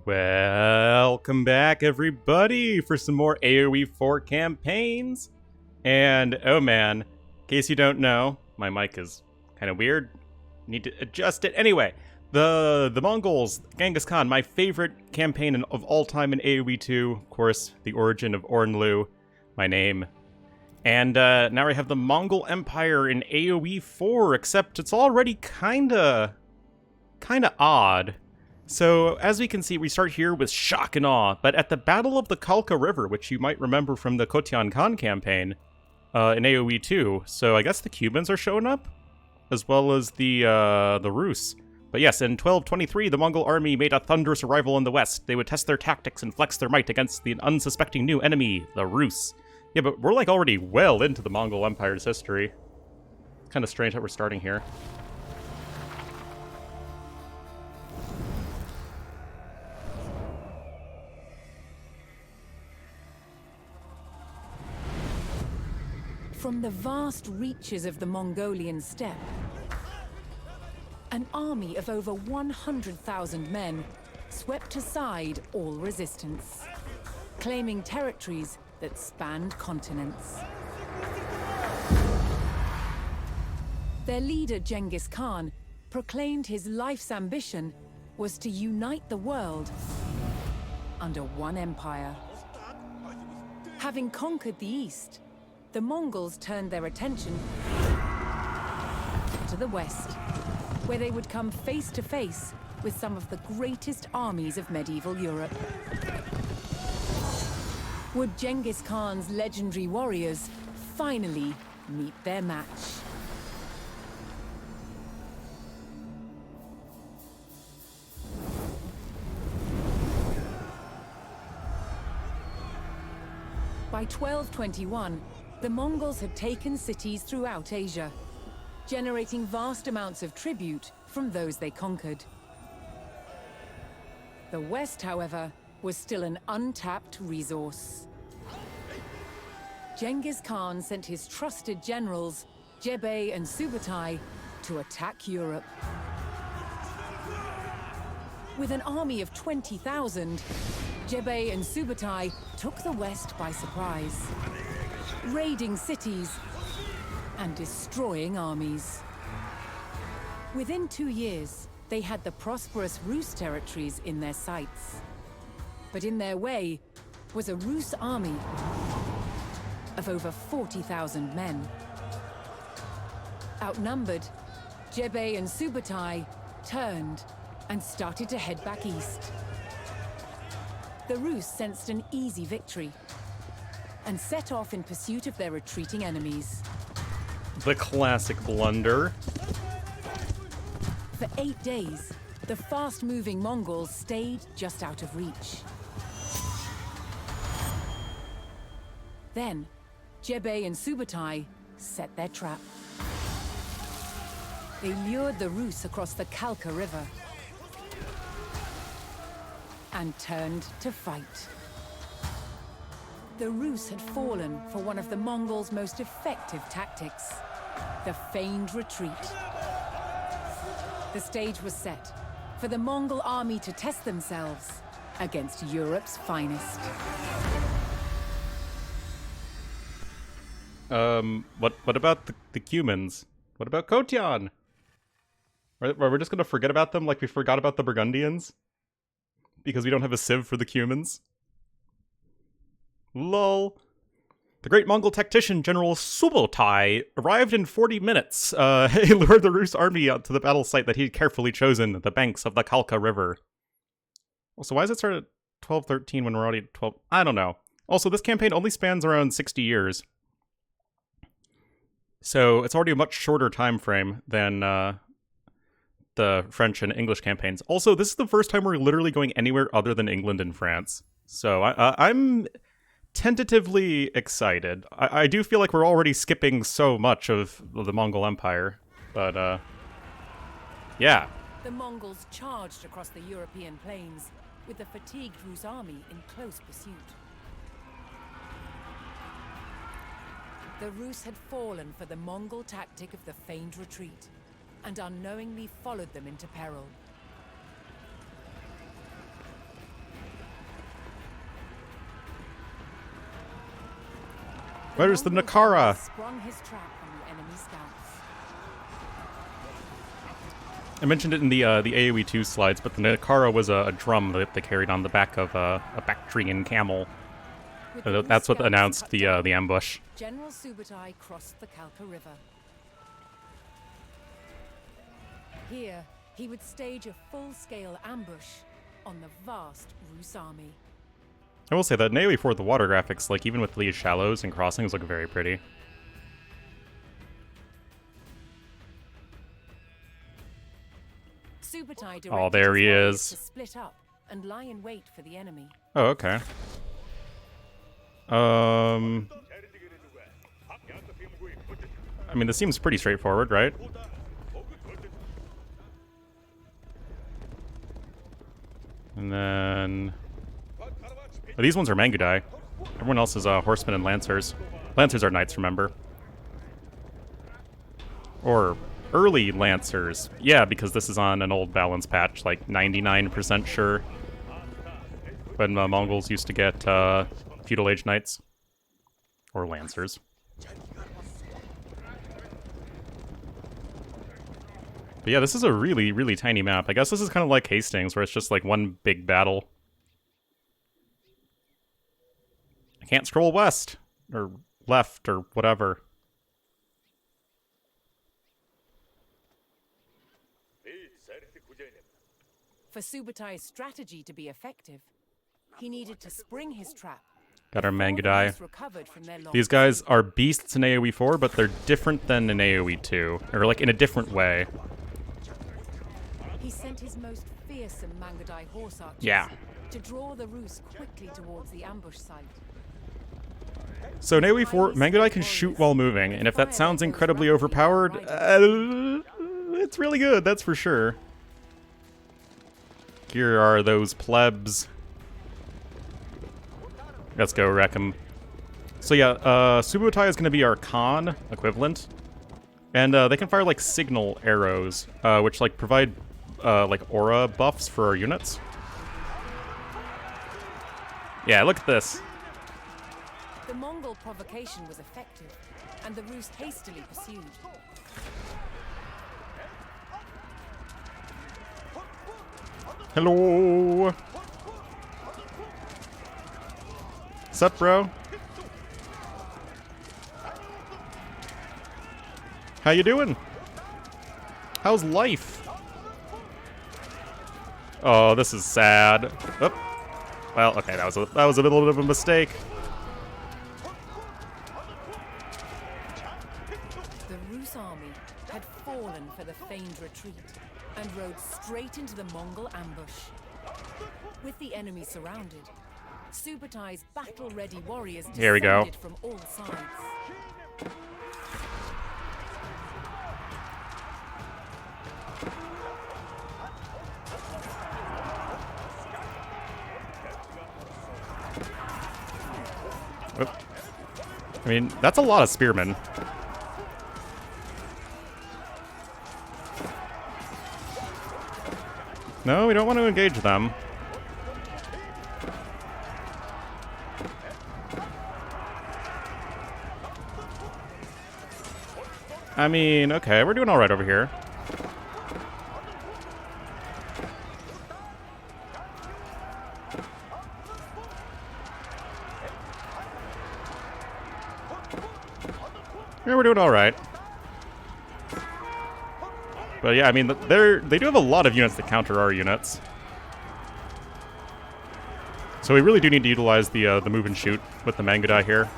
Welcome back, everybody, for some more AoE 4 campaigns. And, oh man, in case you don't know, my mic is kind of weird. Need to adjust it. Anyway, the Mongols, Genghis Khan, my favorite campaign of all time in AoE 2. Of course, the origin of Ornlu, my name. And now I have the Mongol Empire in AoE 4, except it's already kinda odd. So, as we can see, we start here with shock and awe, but at the Battle of the Kalka River, which you might remember from the Kotyan Khan campaign in AoE 2, so I guess the Cumans are showing up, as well as the Rus. But yes, in 1223, the Mongol army made a thunderous arrival in the west. They would test their tactics and flex their might against the unsuspecting new enemy, the Rus. Yeah, but we're like already well into the Mongol Empire's history. It's kind of strange that we're starting here. From the vast reaches of the Mongolian steppe, an army of over 100,000 men swept aside all resistance, claiming territories that spanned continents. Their leader, Genghis Khan, proclaimed his life's ambition was to unite the world under one empire. Having conquered the East, the Mongols turned their attention to the west, where they would come face to face with some of the greatest armies of medieval Europe. Would Genghis Khan's legendary warriors finally meet their match? By 1221, the Mongols had taken cities throughout Asia, generating vast amounts of tribute from those they conquered. The West, however, was still an untapped resource. Genghis Khan sent his trusted generals, Jebei and Subotai, to attack Europe. With an army of 20,000, Jebei and Subotai took the West by surprise, raiding cities and destroying armies. Within 2 years, they had the prosperous Rus territories in their sights. But in their way was a Rus army of over 40,000 men. Outnumbered, Jebei and Subotai turned and started to head back east. The Rus sensed an easy victory and set off in pursuit of their retreating enemies. The classic blunder. For 8 days, the fast-moving Mongols stayed just out of reach. Then, Jebei and Subotai set their trap. They lured the Rus across the Kalka River and turned to fight. The Rus had fallen for one of the Mongols' most effective tactics, the Feigned Retreat. The stage was set for the Mongol army to test themselves against Europe's finest. What about the Cumans? What about Kotyan? Are we just gonna forget about them like we forgot about the Burgundians? Because we don't have a civ for the Cumans? Lol. The great Mongol tactician General Subotai arrived in 40 minutes. He lured the Rus army out to the battle site that he'd carefully chosen, the banks of the Kalka River. Also, why does it start at 1213 when we're already at 12? I don't know. Also, this campaign only spans around 60 years. So it's already a much shorter time frame than the French and English campaigns. Also, this is the first time we're literally going anywhere other than England and France. So I'm tentatively excited. I do feel like we're already skipping so much of the Mongol Empire, but yeah. The Mongols charged across the European plains, with the fatigued Rus army in close pursuit. The Rus had fallen for the Mongol tactic of the Feigned Retreat, and unknowingly followed them into peril. Where's the Mongol Nakara? general sprung his trap on the enemy scouts. I mentioned it in the AoE 2 slides, but the Nakara was a drum that they carried on the back of a Bactrian camel. That's what announced the ambush. General Subotai crossed the Kalka River. Here, he would stage a full-scale ambush on the vast Rus army. I will say that in AoE 4, the water graphics, like even with these shallows and crossings, look very pretty. Subotai Oh, there he is. To split up and lie in wait for the enemy. Oh, okay. I mean, this seems pretty straightforward, right? And then... Oh, these ones are Mangudai. Everyone else is horsemen and lancers. Lancers are knights, remember? Or early lancers. Yeah, because this is on an old balance patch, like 99% sure. When Mongols used to get feudal age knights. Or lancers. But yeah, this is a really, really tiny map. I guess this is kind of like Hastings, where it's just like one big battle. I can't scroll west, or left, or whatever. For Subotai's strategy to be effective, he needed to spring his trap. Got our before the Mangudai. Rus recovered from their long These guys are beasts in AoE 4, but they're different than in AoE 2. Or like in a different way. He sent his most fearsome Mangudai horse archers to draw the Rus quickly towards the ambush site. So in AoE 4, Mangudai can shoot while moving, and if that sounds incredibly overpowered, it's really good, that's for sure. Here are those plebs. Let's go wreck them. So yeah, Subotai is going to be our Khan equivalent. And they can fire like signal arrows, which like provide like aura buffs for our units. Yeah, look at this. The Mongol provocation was effective, and the Rus hastily pursued. Hello. Sup, bro? How you doing? How's life? Oh, this is sad. Oh. Well, okay, that was a little bit of a mistake. The Rus army had fallen for the Feigned Retreat and rode straight into the Mongol ambush. With the enemy surrounded, Subotai's battle-ready warriors Here we go. descended from all sides. Oop. I mean, that's a lot of spearmen. No, we don't want to engage them. I mean, okay, we're doing all right over here. Yeah, we're doing all right. But yeah, I mean, they do have a lot of units that counter our units. So we really do need to utilize the move and shoot with the Mangudai here.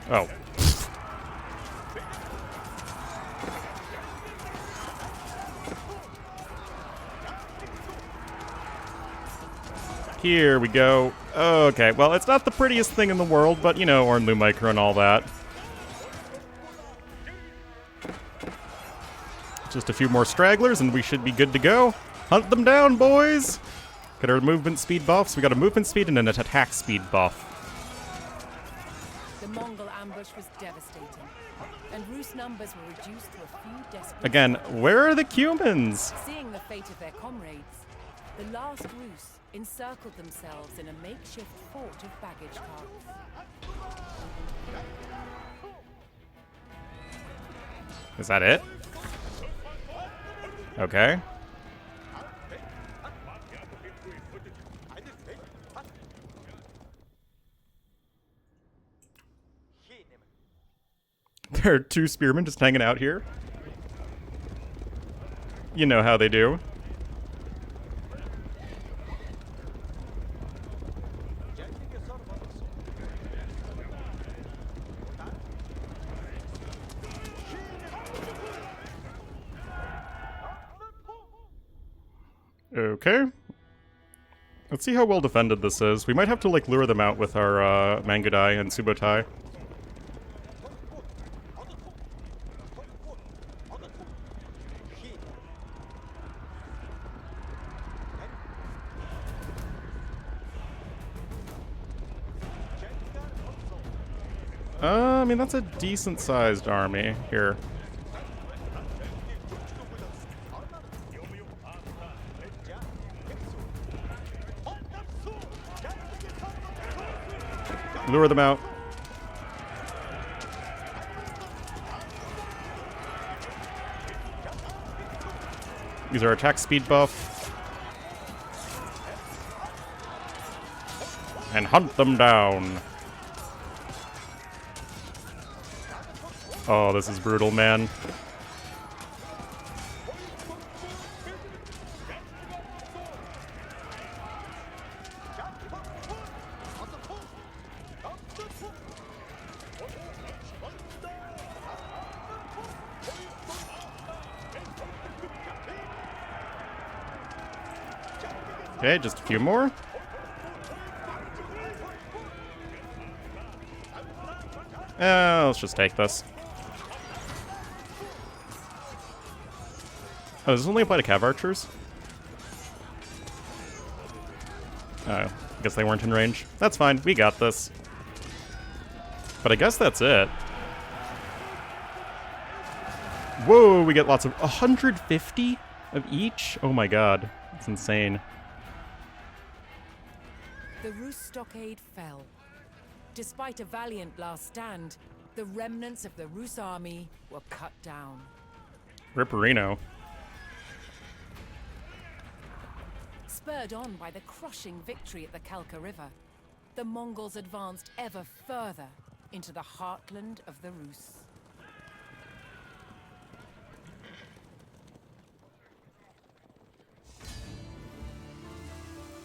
Oh. Here we go. Okay, well, it's not the prettiest thing in the world, but, you know, Ornlu micro and all that. Just a few more stragglers and we should be good to go. Hunt them down, boys! Get our movement speed buffs. We got a movement speed and an attack speed buff. The Mongol ambush was devastating, and Rus numbers were reduced to a few desperate Again, stragglers. where are the Cumans? Seeing the fate of their comrades, The last Rus encircled themselves in a makeshift fort of baggage carts. Is that it? Okay. There are two spearmen just hanging out here. You know how they do. Okay. Let's see how well defended this is. We might have to, like, lure them out with our, Mangudai and Subotai. I mean, that's a decent-sized army here. Lure them out. Use our attack speed buff. And hunt them down. Oh, this is brutal, man. Okay, just a few more. Let's just take this. Oh, does this only apply to cav archers? Oh, I guess they weren't in range. That's fine, we got this. But I guess that's it. Whoa, we get lots of... 150 of each? Oh my god, that's insane. The Rus stockade fell. Despite a valiant last stand, the remnants of the Rus army were cut down. Ripperino. Spurred on by the crushing victory at the Kalka River, the Mongols advanced ever further into the heartland of the Rus.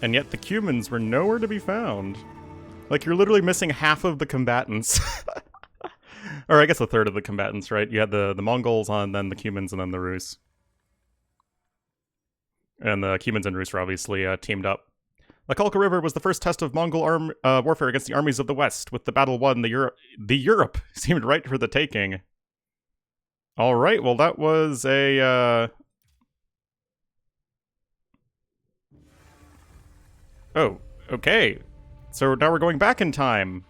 And yet the Cumans were nowhere to be found. Like, you're literally missing half of the combatants. Or I guess a third of the combatants, right? You had the Mongols on, then the Cumans, and then the Rus. And the Cumans and Rus were obviously teamed up. The Kalka River was the first test of Mongol warfare against the armies of the West. With the battle won, the Europe seemed right for the taking. Alright, well that was a... Oh, okay. So now we're going back in time.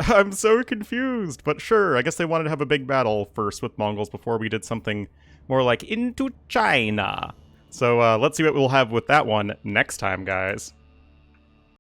I'm so confused, but sure, I guess they wanted to have a big battle first with Mongols before we did something more like into China. So let's see what we'll have with that one next time, guys.